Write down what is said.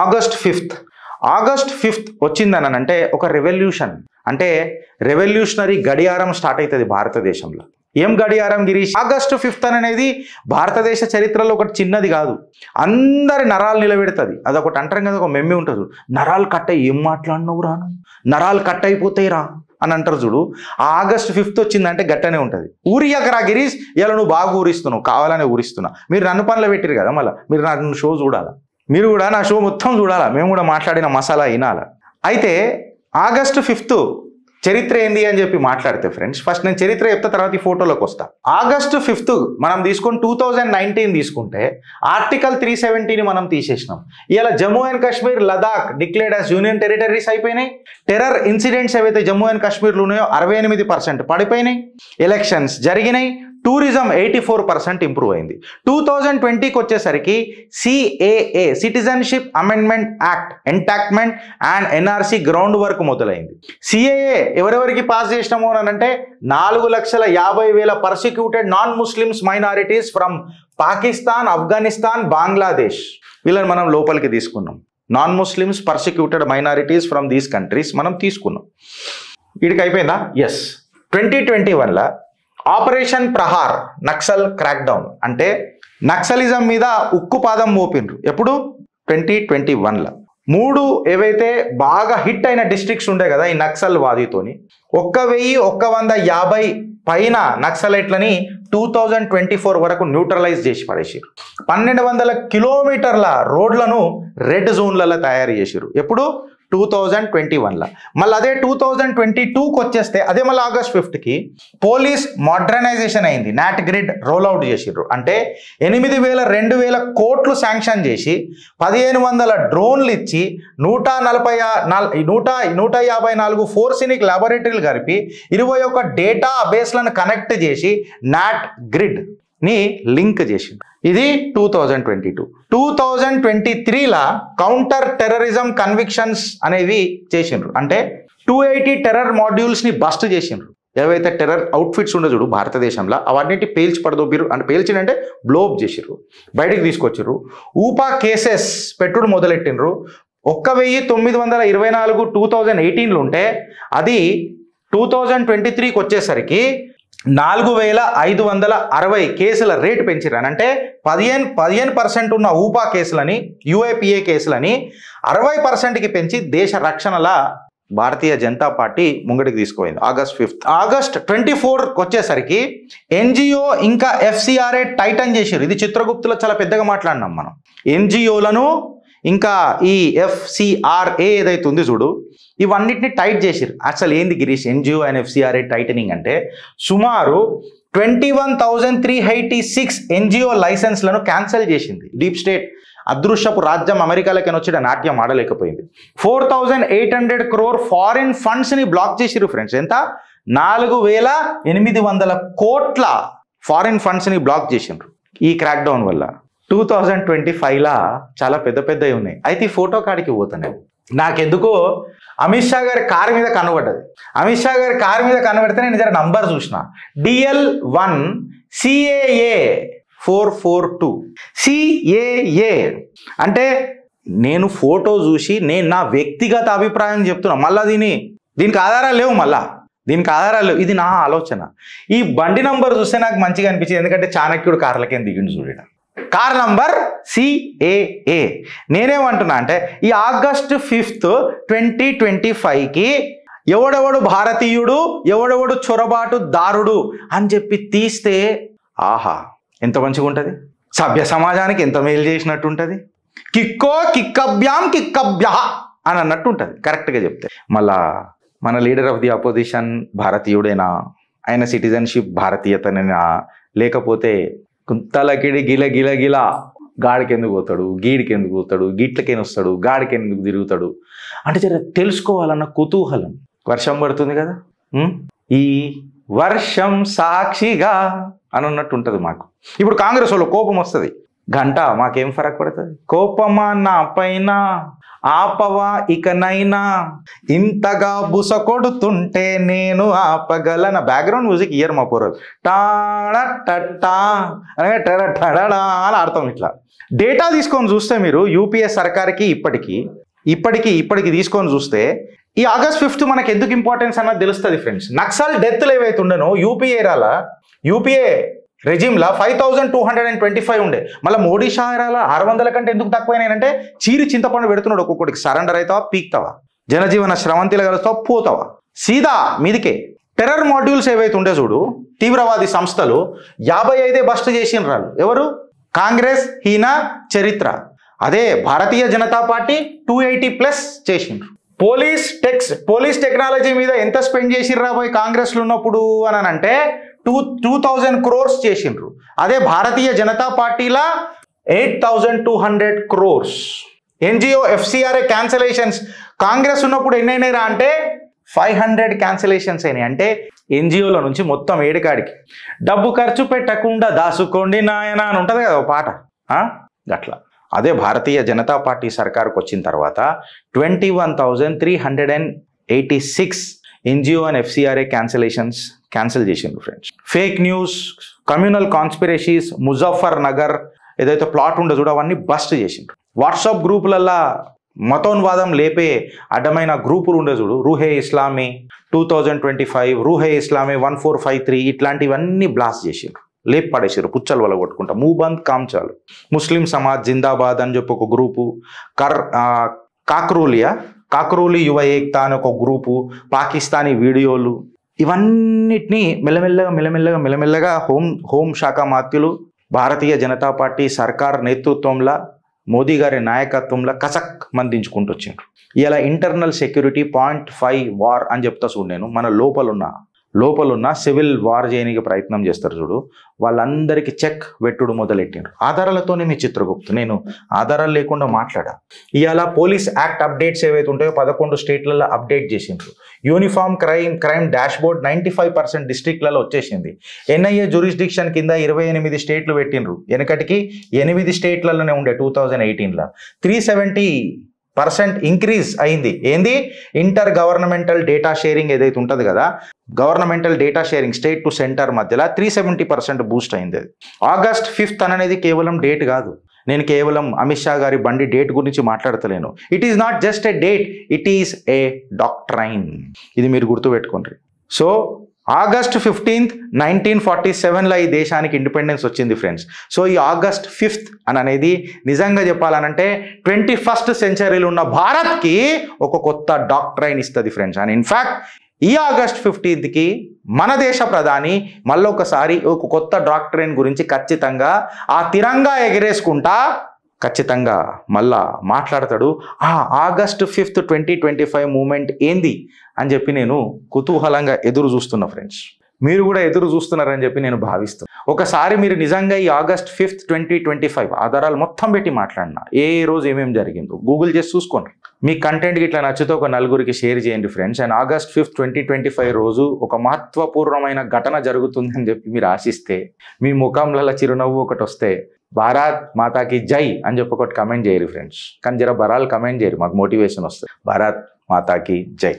August 5th వచ్చిందని అంటే ఒక రెవల్యూషన్, అంటే రెవల్యూషనరీ గడియారం స్టార్ట్ అవుతుంది భారతదేశంలో. ఏం గడియారం గిరీష్? ఆగస్ట్ 5th అనేది భారతదేశ చరిత్రలో ఒకటి చిన్నది కాదు, అందరి నరాలు నిలబెడుతుంది. అదొకటి అంటారు కదా, ఒక మెమ్మి ఉంటుంది, నరాలు కట్ అయ్యి ఏం మాట్లాడినవు రాను, నరాలు కట్ అయిపోతాయి రా అని అంటారు చూడు. ఆగస్ట్ 5th వచ్చిందంటే గట్టనే ఉంటుంది. ఊరియకరా గిరీష్, ఇలా నువ్వు బాగా ఊరిస్తున్నావు, కావాలనే ఊరిస్తున్నా. మీరు నన్ను పనులు పెట్టిరు కదా, మళ్ళీ మీరు నన్ను షో చూడాలా, మీరు కూడా నా షో మొత్తం చూడాలా, మేము కూడా మాట్లాడిన మసాలా వినాలా. అయితే ఆగస్ట్ 5th చరిత్ర ఏంది అని చెప్పి మాట్లాడితే ఫ్రెండ్స్, ఫస్ట్ నేను చరిత్ర చెప్తా, తర్వాత ఈ ఫోటోలోకి వస్తా. ఆగస్ట్ 5th మనం తీసుకొని 2019 తీసుకుంటే ఆర్టికల్ 370ని మనం తీసేసినాం. ఇలా Jammu and Kashmir, Ladakh declared as union territories అయిపోయినాయి. టెర్రర్ ఇన్సిడెంట్స్ ఏవైతే జమ్మూ అండ్ కాశ్మీర్లో ఉన్నాయో 68% పడిపోయినాయి. ఎలక్షన్స్ జరిగినాయి. టూరిజం 84% ఇంప్రూవ్ అయింది. 2020కి వచ్చేసరికి CAA citizenship amendment act enactment and NRC ground work మొదలైంది. CAA ఎవరెవరికి పాస్ చేసినాము అని అంటే 4,50,000 persecuted non Muslims minorities from Pakistan, Afghanistan, Bangladesh, వీళ్ళని మనం లోపలికి తీసుకున్నాం. Non Muslims persecuted minorities from these countries మనం తీసుకున్నాం. వీడికి అయిపోయిందా? ఎస్. 2021లో operation Prahar Naxal crackdown, అంటే నక్సలిజం మీద ఉక్కు పాదం మోపిండ్రు. ఎప్పుడు? 2021లో. 3 ఏవైతే బాగా హిట్ అయిన డిస్ట్రిక్ట్స్ ఉండే కదా ఈ నక్సల్ వాదితోని, 1,150 పైన నక్సలైట్లని 2024 వరకు న్యూట్రలైజ్ చేసి పడేసారు. 1,200 కిలోమీటర్ల రోడ్లను రెడ్ జోన్లలో తయారు చేసారు. ఎప్పుడు? 2021లో. మళ్ళీ అదే 2022కి వచ్చేస్తే అదే మళ్ళీ ఆగస్ట్ 5థ్కి పోలీస్ మోడర్నైజేషన్ అయింది. నాట్ గ్రిడ్ రోల్ అవుట్ చేసిర్రు. అంటే 8,000-2,000 కోట్లు శాంక్షన్ చేసి 1,500 డ్రోన్లు ఇచ్చి 154 ఫోర్సినిక్ ల్యాబొరేటరీలు కలిపి 21 డేటా బేస్లను కనెక్ట్ చేసి నాట్ గ్రిడ్ ని లింక్ చేసింది. ఇది 2022. 2023లా కౌంటర్ టెర్రరిజం కన్విక్షన్స్ అనేవి చేసిండ్రు. అంటే 280 టెర్రర్ మాడ్యూల్స్ని బస్ట్ చేసిండ్రు. ఏవైతే టెర్రర్ అవుట్ఫిట్స్ ఉండో చూడు భారతదేశంలో, అవన్నింటి పేల్చి పడదోపిర్రు. అంటే పేల్చిందంటే బ్లోఅప్ చేసిర్రు, బయటికి తీసుకొచ్చిర్రు. ఊపా కేసెస్ పెట్టుడు మొదలెట్టిండ్రు. 1,924 2018లో ఉంటే అది 2023కి వచ్చేసరికి 4,560 కేసుల రేటు పెంచిర్రు. అంటే 15% ఉన్న ఊపా కేసులని, UAPA కేసులని 60%కి పెంచి దేశ రక్షణల భారతీయ జనతా పార్టీ ముంగడికి తీసుకుపోయింది. August 5th. ఆగస్ట్ 24కి వచ్చేసరికి NGO ఇంకా FCRA టైటన్ చేసారు. ఇది చిత్రగుప్తులో చాలా పెద్దగా మాట్లాడినాం మనం. NGOలను ఇంకా ఈ FCRA ఏదైతే ఉంది చూడు, ఇవన్నిటిని టైట్ చేసిరు. అసలు ఏంది Girish NGO and FCRA titling అంటే? సుమారు 21,386 NGO లైసెన్స్లను క్యాన్సిల్ చేసింది డీప్ స్టేట్. అదృశ్యపు రాజ్యం అమెరికాలకి వచ్చి నాట్యం ఆడలేకపోయింది. 4,800 crore ఫారిన్ ఫండ్స్ని బ్లాక్ చేసిరు ఫ్రెండ్స్. ఎంత? 4,800 కోట్ల ఫారిన్ ఫండ్స్ని బ్లాక్ చేసిండ్రు ఈ క్రాక్ డౌన్ వల్ల. 2025లా చాలా పెద్దవి ఉన్నాయి. అయితే ఈ ఫోటో కాడికి పోతున్నాయి. నాకెందుకో అమిత్ షా గారి కారు మీద కనబడ్డది. అమిత్ షా గారి కారు మీద కనబడితే నేను జర నంబర్ చూసిన, DL1 CAA 442 CAA. అంటే నేను ఫోటో చూసి నేను నా వ్యక్తిగత అభిప్రాయం చెప్తున్నా. మళ్ళీ దీనికి ఆధారాలు లేవు, దీనికి ఆధారాలు లేవు. ఇది నా ఆలోచన. ఈ బండి నంబర్ చూస్తే నాకు మంచిగా అనిపించింది, ఎందుకంటే చాణక్యుడు కార్లకేం దిగిండు చూడ. Car number CAA. నేనేమంటున్నా అంటే ఈ ఆగస్ట్ 5th 2025కి ఎవడెవడు భారతీయుడు, ఎవడెవడు చొరబాటు దారుడు అని చెప్పి తీస్తే ఆహా ఎంత మంచిగా ఉంటుంది, సభ్య సమాజానికి ఎంత మేలు చేసినట్టు ఉంటుంది. కిక్కో కిక్కభ్యాం కిక్కభ్య అని అన్నట్టు ఉంటుంది కరెక్ట్గా చెప్తే. మళ్ళా మన లీడర్ ఆఫ్ ది అపోజిషన్ భారతీయుడేనా, ఆయన సిటిజన్షిప్ భారతీయతనేనా, లేకపోతే కుంతలకిడి గిల గిల గిల గాడికి ఎందుకు పోతాడు, గీడికి ఎందుకు పోతాడు, గీట్లకేని వస్తాడు, గాడికి ఎందుకు తిరుగుతాడు అంటే జర తెలుసుకోవాలన్న కుతూహలం. వర్షం పడుతుంది కదా, ఈ వర్షం సాక్షిగా అని అన్నట్టు ఉంటుంది మాకు. ఇప్పుడు కాంగ్రెస్ వాళ్ళు కోపం వస్తుంది, గంట మాకేం ఫరక్ పడుతుంది. కోపమా నా పైన ఆపవా ఇకనైనా ఇంతగా బుస కొడుతుంటే నేను ఆపగలన. బ్యాక్గ్రౌండ్ మ్యూజిక్ ఇయర్ మా పోరలు టా అనగా టడడా అని ఆడతాం. ఇట్లా డేటా తీసుకొని చూస్తే మీరు యూపీఏ సర్కార్కి ఇప్పటికి తీసుకొని చూస్తే ఈ August 5th మనకి ఎందుకు ఇంపార్టెన్స్ అన్నది తెలుస్తుంది ఫ్రెండ్స్. నక్సల్ డెత్లు ఏవైతే ఉండనో యూపీఏ రెజిమ్లా 5225 ఉండే. మళ్ళీ మోడీ షా ఏరాల 600 కంటే ఎందుకు తక్కువైనాయంటే చీరి చింతపండు పెడుతున్నాడు. ఒక్కొక్కటికి సరెండర్ అవుతావా, పీక్తావా, జనజీవన స్రవంతిలో కలుస్తావా, పోతావా, సీదా మీదికే. టెర్రర్ మాడ్యూల్స్ ఏవైతే ఉండే చూడు, తీవ్రవాది సంస్థలు 55 బస్ట్ చేసిన ఎవరు? కాంగ్రెస్ హీన చరిత్ర. అదే భారతీయ జనతా పార్టీ 280+ చేసిండ్రు. పోలీస్ టెక్నాలజీ మీద ఎంత స్పెండ్ చేసిర్రా పోయి కాంగ్రెస్లో ఉన్నప్పుడు అని అంటే 2000 crores చేసిండ్రు. అదే భారతీయ జనతా పార్టీలా 8200 crores. NGO FCRA cancellations Congress ఉన్నప్పుడు ఎన్ని అయినాయిరా అంటే 500 క్యాన్సలేషన్స్ అయినాయి. అంటే ఎన్జిఓల నుంచి మొత్తం ఏడుకాడికి డబ్బు ఖర్చు పెట్టకుండా దాసుకోండి నాయన అని ఉంటుంది కదా ఒక పాట, గట్లా. అదే భారతీయ జనతా పార్టీ సర్కార్కి వచ్చిన తర్వాత 21,386 ఎన్జిఓ అండ్ FCRA క్యాన్సిల్ చేసిండ్రు friends. Fake news, communal conspiracies, Muzaffar Nagar ఏదైతే ప్లాట్ ఉండో చూడ అవన్నీ బస్ట్ చేసిండ్రు. వాట్సాప్ గ్రూపులల్లా మతోన్వాదం లేపే అడ్డమైన గ్రూపులు ఉండే చూడు, రూహే ఇస్లామీ 2025, రూహే ఇస్లామీ 1453 ఇట్లాంటివన్నీ బ్లాస్ట్ చేసిండ్రు, లేపు పడేసారు, పుచ్చలు వల్ల కొట్టుకుంటా. మూబంద్ కామ్చాలు, ముస్లిం సమాజ్ జిందాబాద్ అని చెప్పి ఒక గ్రూపు, కాక్రూలి యువ ఏక్తా అని ఒక గ్రూపు, పాకిస్తానీ వీడియోలు, ఇవన్నిటినీ మెల్లమెల్లగా హోం శాఖ మాత్యులు భారతీయ జనతా పార్టీ సర్కార్ నేతృత్వంలో మోదీ గారి నాయకత్వంలో కసక్ మందించుకుంటూ వచ్చిండ్రు. ఇలా ఇంటర్నల్ సెక్యూరిటీ 0.5 వార్ అని చెప్తా చూడు. నేను మన లోపలున్న సివిల్ వార్ చేయడానికి ప్రయత్నం చేస్తారు చూడు, వాళ్ళందరికీ చెక్ వెట్టుడు మొదలెట్టిండ్రు. ఆధారాలతోనే మీ చిత్రగుప్తు, నేను ఆధారాలు లేకుండా మాట్లాడా. ఇవాళ పోలీస్ యాక్ట్ అప్డేట్స్ ఏవైతే ఉంటాయో 11 స్టేట్లలో అప్డేట్ చేసిండ్రు. యూనిఫామ్ క్రైమ్ డాష్బోర్డ్ 95% డిస్ట్రిక్ట్లలో వచ్చేసింది. NIA జ్యూరిస్డిక్షన్ కింద 28 స్టేట్లు పెట్టిండ్రు. వెనకటికి 8 స్టేట్లలోనే ఉండే 2018లో 370% ఇంక్రీజ్ అయింది. ఏంది? ఇంటర్ గవర్నమెంటల్ డేటా షేరింగ్ ఏదైతే ఉంటుంది కదా, governmental data sharing state to centre మధ్యలో 370% బూస్ట్ అయింది. అది August 5th అనేది కేవలం డేట్ కాదు. నేను కేవలం అమిత్ షా గారి బండి డేట్ గురించి మాట్లాడతలేను. It is not just a date, it is a doctrine. ఇది మీరు గుర్తుపెట్టుకోండి. సో August 15th 1947లో ఈ దేశానికి ఇండిపెండెన్స్ వచ్చింది ఫ్రెండ్స్. సో ఈ August 5th అనేది నిజంగా చెప్పాలనంటే 21st సెంచరీలో ఉన్న భారత్కి ఒక కొత్త డాక్ట్రైన్ ఇస్తుంది ఫ్రెండ్స్. అండ్ ఇన్ఫ్యాక్ట్ ఈ August 15కి మన దేశ ప్రధాని మళ్ళొకసారి ఒక కొత్త డాక్ట్రైన్ గురించి ఖచ్చితంగా ఆ తిరంగా ఎగరేసుకుంటా ఖచ్చితంగా మళ్ళా మాట్లాడతాడు. August 5th 2025 మూమెంట్ ఏంది అని చెప్పి నేను కుతూహలంగా ఎదురు చూస్తున్నా ఫ్రెండ్స్. మీరు కూడా ఎదురు చూస్తున్నారని చెప్పి నేను భావిస్తున్నాను. ఒకసారి మీరు నిజంగా ఈ August 5th 2025 ఆధారాలు మొత్తం పెట్టి మాట్లాడినా ఏ రోజు ఏమేమి జరిగిందో గూగుల్ చేసి చూసుకోండి. మీ కంటెంట్కి ఇట్లా నచ్చితే ఒక నలుగురికి షేర్ చేయండి ఫ్రెండ్స్. అండ్ August 5th 2025 రోజు ఒక మహత్వపూర్ణమైన ఘటన జరుగుతుందని చెప్పి మీరు ఆశిస్తే, మీ ముఖంలో చిరునవ్వు ఒకటి వస్తే భారత్ మాతాకి జై అని చెప్పి ఒకటి కమెంట్ చేయరు ఫ్రెండ్స్. కానీ జర బరాలు కమెంట్ చేయరు, మాకు మోటివేషన్ వస్తుంది. భారత్ మాతాకి జై.